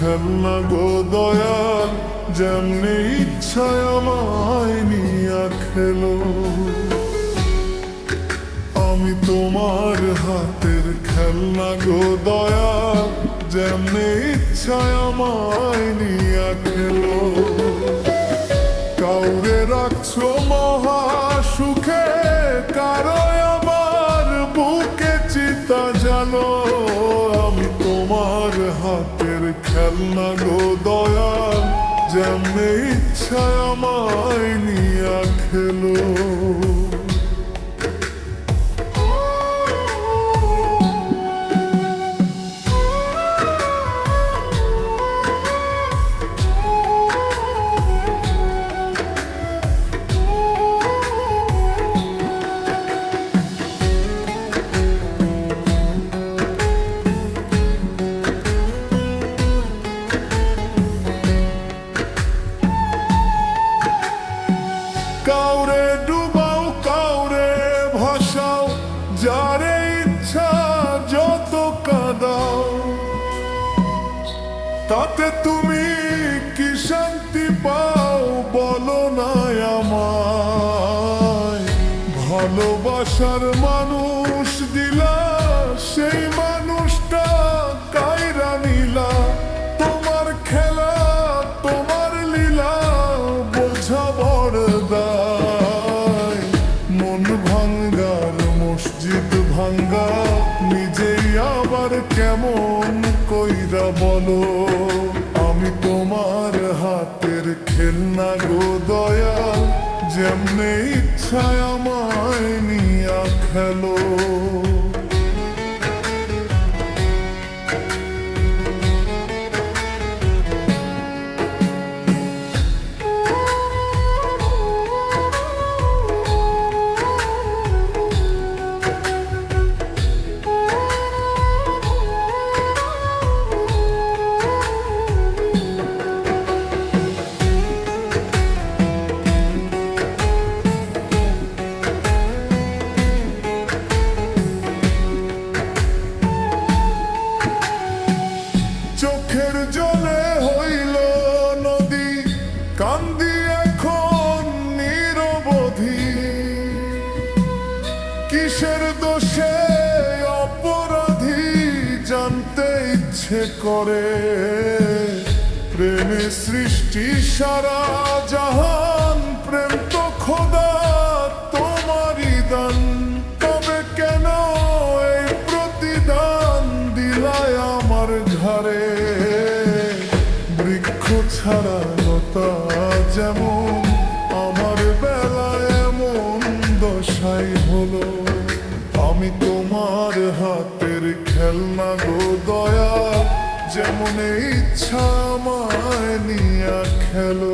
খেলনা গো দয়াল, যেমনি ইচ্ছায় আমায় নিয়া খেলো। আমি তোমার হাতের খেলনা গো দয়াল, যেমনি ইচ্ছায় আমায় নিয়া খেলো। কাউরে রাখছো মহা সুখে, কারো আমার বুকে চিতা জানো। আমি তোমার হাতের খেলনা গো দয়াল, যেমনি ইচ্ছায় আমায় নিয়া খেলো। কাউরে ডুবাও কাউরে ভাসাও, যারে ইচ্ছা যত কাঁদাও। তাতে তুমি কি শান্তি পাও বলো না আমায়। ভালোবাসার মানুষ দিলা, সেই মানুষটা কাইরা নিলা। তোমার খেলা তোমার লীলা বোঝা বড়দায়। মন ভাঙ্গার মসজিদ ভাঙ্গা, নিজেই আবার কেমন কইরা বলো। আমি তোমার হাতের খেলনা গো দয়াল, যেমনে ইচ্ছায় আমায় নিয়া খেলো। চোখের জলে হইল নদী, কান্দি এখন নিরবধি। কিসের দোষে অপরাধী জানতে ইচ্ছে করে। প্রেমে সৃষ্টি সারা জাহান, প্রেম তো খোদা তোমারই দান। তবে কেন এই প্রতিদান দিলায় আমার ঘরে। বৃক্ষ ছাড়া লতা যেমন, আমার বেলায় এমন দশাই হলো। আমি তোমার হাতের খেলনা গো দয়াল, যেমন ইচ্ছা আমায় নিয়া খেলো।